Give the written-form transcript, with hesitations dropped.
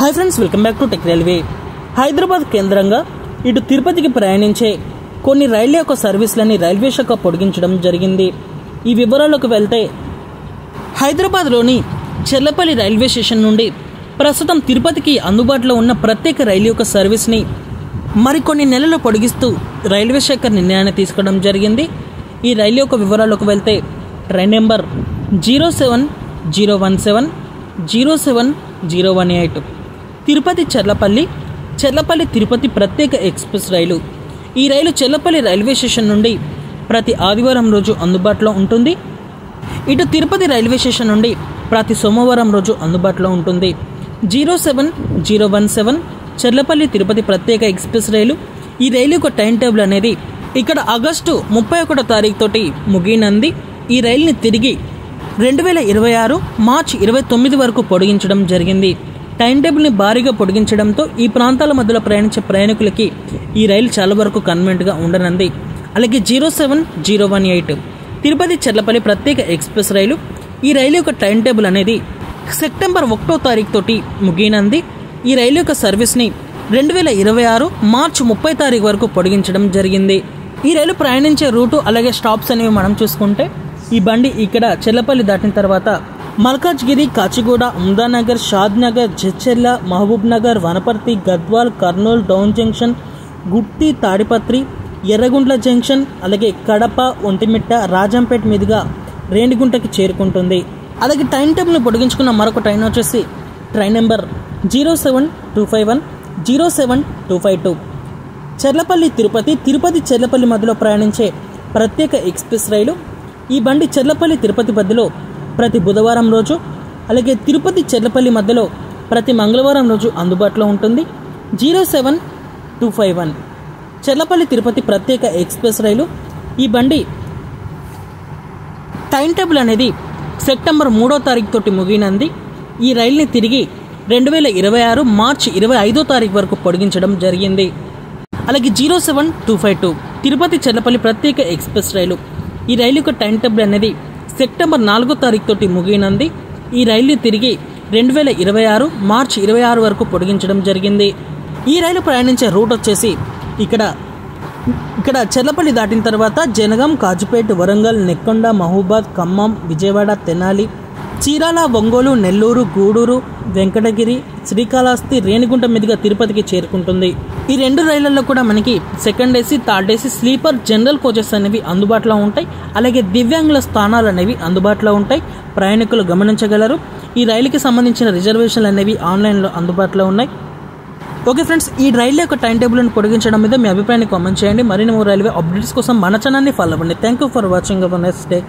Hi friends, welcome back to tech railway. Hyderabad కేంద్రంగా ఇటు తిరుపతికి ప్రయాణించే కొన్ని రైళ్ల యొక్క సర్వీసులని రైల్వే శాఖ పొడిగించడం జరిగింది. ఈ వివరాలకు వెళ్తే హైదరాబాద్లోని చెర్లపల్లి రైల్వే స్టేషన్ నుండి ప్రస్తుతం తిరుపతికి అందుబాటులో ఉన్న ప్రత్యేక రైలు యొక్క సర్వీస్ని మరికొన్ని నెలలు పొడిగిస్తూ రైల్వే శాఖ నిర్ణయాన్ని తీసుకోవడం జరిగింది. ఈ రైలు యొక్క వివరాలకు వెళ్తే ట్రైన్ నెంబర్ 07017 07018 తిరుపతి చెర్లపల్లి తిరుపతి ప్రత్యేక ఎక్స్ప్రెస్ రైలు. ఈ రైలు చెర్లపల్లి రైల్వే స్టేషన్ నుండి ప్రతి ఆదివారం రోజు అందుబాటులో ఉంటుంది. ఇటు తిరుపతి రైల్వే స్టేషన్ నుండి ప్రతి సోమవారం రోజు అందుబాటులో ఉంటుంది. 07017 చెర్లపల్లి తిరుపతి ప్రత్యేక ఎక్స్ప్రెస్ రైలు. ఈ రైలు యొక్క టైం టేబుల్ అనేది ఇక్కడ ఆగస్టు 31 తారీఖు తోటి ముగినంది. ఈ రైలుని తిరిగి 2026 మార్చి 29 వరకు పొడిగించడం జరిగింది. టైం టేబుల్ని భారీగా పొడిగించడంతో ఈ ప్రాంతాల మధ్యలో ప్రయాణించే ప్రయాణికులకి ఈ రైలు చాలా వరకు కన్వీనెంట్గా ఉండనుంది. అలాగే 07018 తిరుపతి చెర్లపల్లి ప్రత్యేక ఎక్స్ప్రెస్ రైలు. ఈ రైలు యొక్క టైం టేబుల్ అనేది సెప్టెంబర్ 1 తారీఖు తోటి ముగినంది. ఈ రైలు యొక్క సర్వీస్ని 2026 మార్చి 30 తారీఖు వరకు పొడిగించడం జరిగింది. ఈ రైలు ప్రయాణించే రూటు అలాగే స్టాప్స్ అనేవి మనం చూసుకుంటే ఈ బండి ఇక్కడ చెర్లపల్లి దాటిన తర్వాత మల్కాజ్గిరి, కాచిగూడ, ఉమ్దానగర్, షాద్నగర్, జడ్చర్ల, మహబూబ్ నగర్, వనపర్తి, గద్వాల్, కర్నూలు, డౌన్ జంక్షన్, గుత్తి, తాడిపత్రి, ఎర్రగుంట్ల జంక్షన్, అలాగే కడప, ఒంటిమిట్ట, రాజంపేట మీదుగా రేణిగుంటకి చేరుకుంటుంది. అలాగే టైం టేబుల్ని పొడిగించుకున్న మరొక ట్రైన్ వచ్చేసి ట్రైన్ నెంబర్ 07251 07252 చెర్లపల్లి తిరుపతి చెర్లపల్లి మధ్యలో ప్రయాణించే ప్రత్యేక ఎక్స్ప్రెస్ రైలు. ఈ బండి చెర్లపల్లి తిరుపతి మధ్యలో ప్రతి బుధవారం రోజు అలాగే తిరుపతి చెర్లపల్లి మధ్యలో ప్రతి మంగళవారం రోజు అందుబాటులో ఉంటుంది. 07251 చెర్లపల్లి తిరుపతి ప్రత్యేక ఎక్స్ప్రెస్ రైలు. ఈ బండి టైం టేబుల్ అనేది సెప్టెంబర్ 3 తారీఖు తోటి ముగినంది. ఈ రైలుని తిరిగి 2026 మార్చి 25 తారీఖు వరకు పొడిగించడం జరిగింది. అలాగే 07252 తిరుపతి చెర్లపల్లి ప్రత్యేక ఎక్స్ప్రెస్ రైలు. ఈ రైలు యొక్క టైం టేబుల్ అనేది సెప్టెంబర్ 4 తారీఖు తోటి ముగినంది. ఈ రైలుని తిరిగి 2026 మార్చి 26 వరకు పొడిగించడం జరిగింది. ఈ రైలు ప్రయాణించే రూట్ వచ్చేసి ఇక్కడ చెర్లపల్లి దాటిన తర్వాత జనగాం, కాజుపేట, వరంగల్, నెక్కొండ, మహబూబాద్, ఖమ్మం, విజయవాడ, తెనాలి, చీరాల, ఒంగోలు, నెల్లూరు, గూడూరు, వెంకటగిరి, శ్రీకాళహస్తి, రేణిగుంట మీదుగా తిరుపతికి చేరుకుంటుంది. ఈ రెండు రైళ్లలో కూడా మనకి second AC, third AC, sleeper, general coaches అనేవి అందుబాటులో ఉంటాయి. అలాగే దివ్యాంగుల స్థానాలు అనేవి అందుబాటులో ఉంటాయి. ప్రయాణికులు గమనించగలరు. ఈ రైలుకి సంబంధించిన రిజర్వేషన్లు అనేవి ఆన్లైన్లో అందుబాటులో ఉన్నాయి. ఓకే ఫ్రెండ్స్, ఈ రైలు యొక్క టైం టేబుల్ని పొడిగించడం మీద మీ అభిప్రాయాన్ని కామెంట్ చేయండి. మరిన్ని రైల్వే అప్డేట్స్ కోసం మన ఛానల్ని ఫాలో అవ్వండి. Thank you for watching. Our next day.